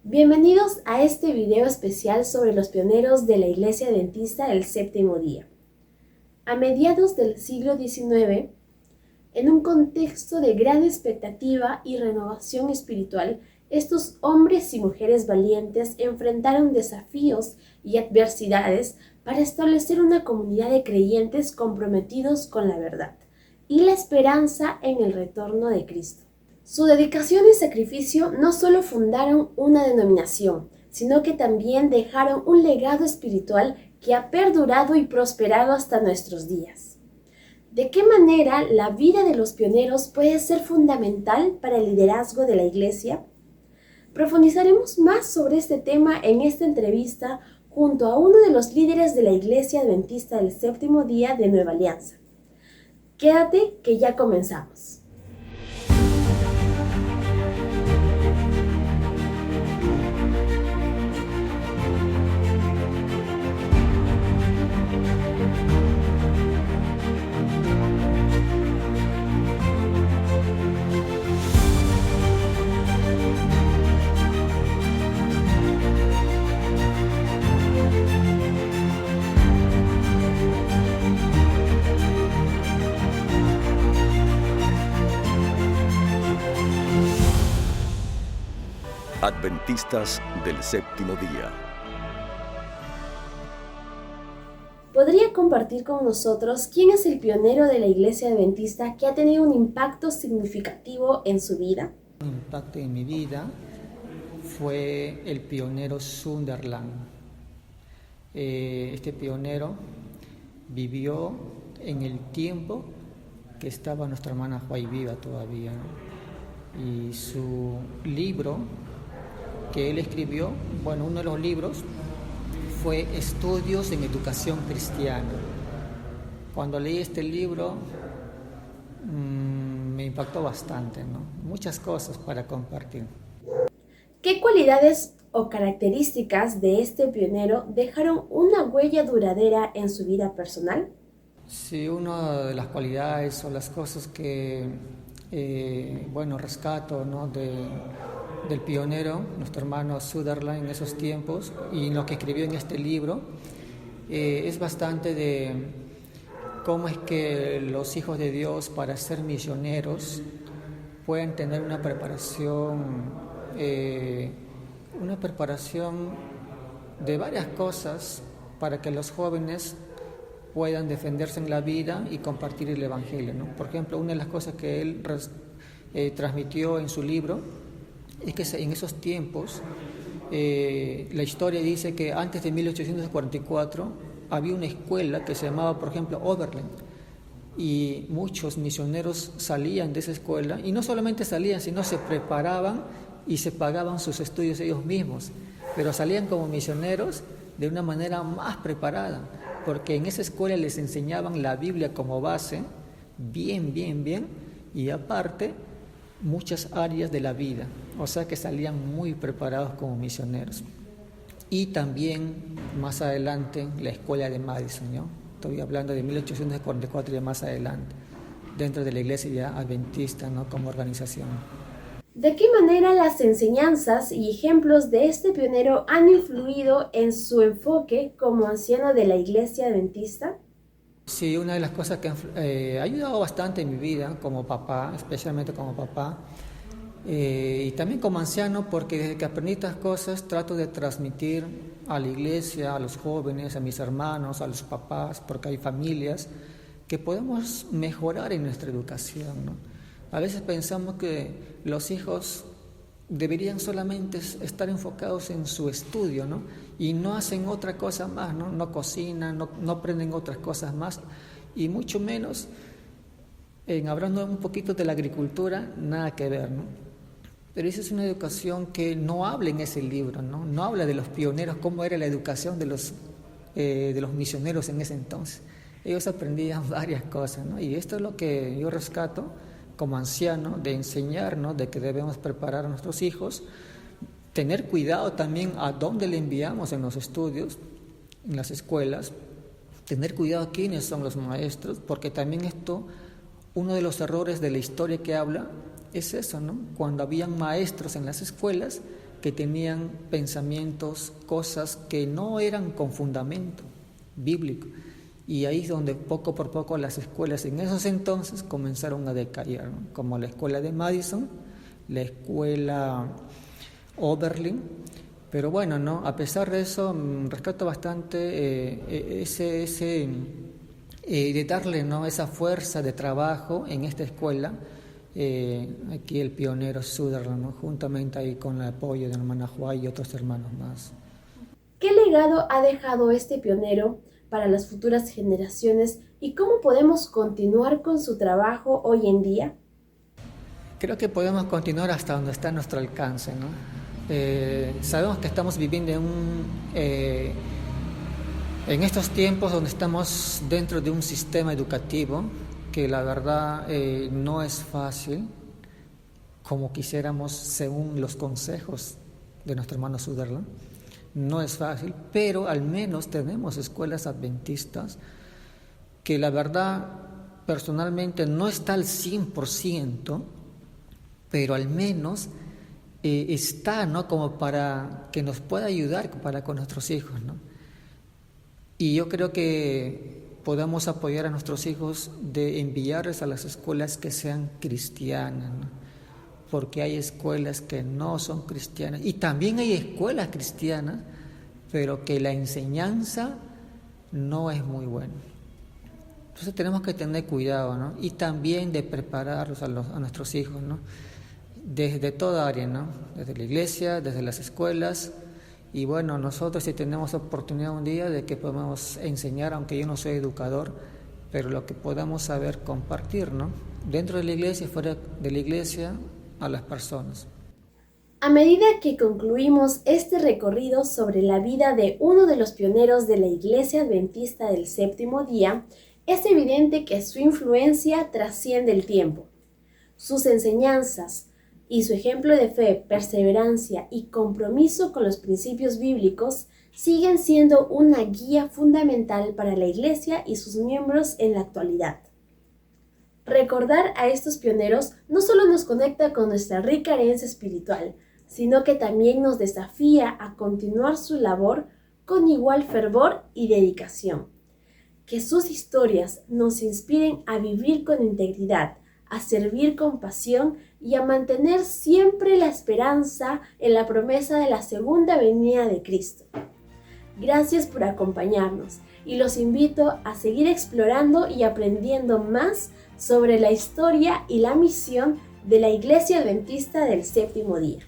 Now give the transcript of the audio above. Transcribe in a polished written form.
Bienvenidos a este video especial sobre los pioneros de la Iglesia Adventista del Séptimo Día. A mediados del siglo XIX, en un contexto de gran expectativa y renovación espiritual, estos hombres y mujeres valientes enfrentaron desafíos y adversidades para establecer una comunidad de creyentes comprometidos con la verdad y la esperanza en el retorno de Cristo. Su dedicación y sacrificio no solo fundaron una denominación, sino que también dejaron un legado espiritual que ha perdurado y prosperado hasta nuestros días. ¿De qué manera la vida de los pioneros puede ser fundamental para el liderazgo de la Iglesia? Profundizaremos más sobre este tema en esta entrevista junto a uno de los líderes de la Iglesia Adventista del Séptimo Día de Nueva Alianza. Quédate que ya comenzamos. Adventistas del Séptimo Día. ¿Podría compartir con nosotros quién es el pionero de la Iglesia Adventista que ha tenido un impacto significativo en su vida? Un impacto en mi vida fue el pionero Sunderland. Este pionero vivió en el tiempo que estaba nuestra hermana Juay viva todavía, ¿no? Y su libro que él escribió, uno de los libros fue Estudios en Educación Cristiana. Cuando leí este libro me impactó bastante, ¿no? Muchas cosas para compartir. ¿Qué cualidades o características de este pionero dejaron una huella duradera en su vida personal? Sí, una de las cualidades o las cosas que rescato, ¿no? del pionero, nuestro hermano Sunderland en esos tiempos, y lo que escribió en este libro, es bastante de cómo es que los hijos de Dios para ser misioneros pueden tener una preparación de varias cosas para que los jóvenes puedan defenderse en la vida y compartir el Evangelio, ¿no? Por ejemplo, una de las cosas que él transmitió en su libro es que en esos tiempos, la historia dice que antes de 1844 había una escuela que se llamaba, por ejemplo, Oberlin, y muchos misioneros salían de esa escuela, y no solamente salían, sino se preparaban y se pagaban sus estudios ellos mismos, pero salían como misioneros de una manera más preparada, porque en esa escuela les enseñaban la Biblia como base, bien, y aparte muchas áreas de la vida, o sea que salían muy preparados como misioneros. Y también más adelante la escuela de Madison, ¿no? Estoy hablando de 1844 y más adelante, dentro de la Iglesia Adventista, ¿no? Como organización. ¿De qué manera las enseñanzas y ejemplos de este pionero han influido en su enfoque como anciano de la Iglesia Adventista? Sí, una de las cosas que ha ayudado bastante en mi vida como papá, especialmente como papá, y también como anciano, porque desde que aprendí estas cosas trato de transmitir a la iglesia, a los jóvenes, a mis hermanos, a los papás, porque hay familias que podemos mejorar en nuestra educación, ¿no? A veces pensamos que los hijos deberían solamente estar enfocados en su estudio, ¿no? Y no hacen otra cosa más, ¿no? No cocinan, no aprenden otras cosas más, y mucho menos, hablando un poquito de la agricultura, nada que ver, ¿no? Pero esa es una educación que no habla en ese libro, ¿no? No habla de los pioneros, cómo era la educación de los misioneros en ese entonces. Ellos aprendían varias cosas, ¿no? Y esto es lo que yo rescato como anciano, de enseñarnos de que debemos preparar a nuestros hijos, tener cuidado también a dónde le enviamos en los estudios, en las escuelas, tener cuidado quiénes son los maestros, porque también uno de los errores de la historia que habla es eso, ¿no? Cuando habían maestros en las escuelas que tenían pensamientos, cosas que no eran con fundamento bíblico. Y ahí es donde poco por poco las escuelas en esos entonces comenzaron a decaer, ¿no? Como la escuela de Madison, la escuela Oberlin. Pero bueno, ¿no? A pesar de eso, rescato bastante de darle, ¿no?, esa fuerza de trabajo en esta escuela. Aquí el pionero Sutherland, ¿no?, juntamente ahí con el apoyo de la hermana Huay y otros hermanos más. ¿Qué legado ha dejado este pionero para las futuras generaciones y cómo podemos continuar con su trabajo hoy en día? Creo que podemos continuar hasta donde está a nuestro alcance, ¿no? Sabemos que estamos viviendo en estos tiempos donde estamos dentro de un sistema educativo que la verdad no es fácil como quisiéramos según los consejos de nuestro hermano Sutherland. No es fácil, pero al menos tenemos escuelas adventistas que la verdad personalmente no está al 100%, pero al menos está, ¿no?, como para que nos pueda ayudar para con nuestros hijos, ¿no? Y yo creo que podamos apoyar a nuestros hijos de enviarles a las escuelas que sean cristianas, ¿no? Porque hay escuelas que no son cristianas y también hay escuelas cristianas, pero que la enseñanza no es muy buena. Entonces tenemos que tener cuidado, ¿no? Y también de prepararlos a nuestros hijos, ¿no? Desde toda área, ¿no? Desde la iglesia, desde las escuelas. Y bueno, nosotros si tenemos oportunidad un día de que podamos enseñar, aunque yo no soy educador, pero lo que podamos saber compartir, ¿no? Dentro de la iglesia y fuera de la iglesia a las personas. A medida que concluimos este recorrido sobre la vida de uno de los pioneros de la Iglesia Adventista del Séptimo Día, es evidente que su influencia trasciende el tiempo. Sus enseñanzas y su ejemplo de fe, perseverancia y compromiso con los principios bíblicos siguen siendo una guía fundamental para la Iglesia y sus miembros en la actualidad. Recordar a estos pioneros no solo nos conecta con nuestra rica herencia espiritual, sino que también nos desafía a continuar su labor con igual fervor y dedicación. Que sus historias nos inspiren a vivir con integridad, a servir con pasión y a mantener siempre la esperanza en la promesa de la segunda venida de Cristo. Gracias por acompañarnos y los invito a seguir explorando y aprendiendo más sobre la historia y la misión de la Iglesia Adventista del Séptimo Día.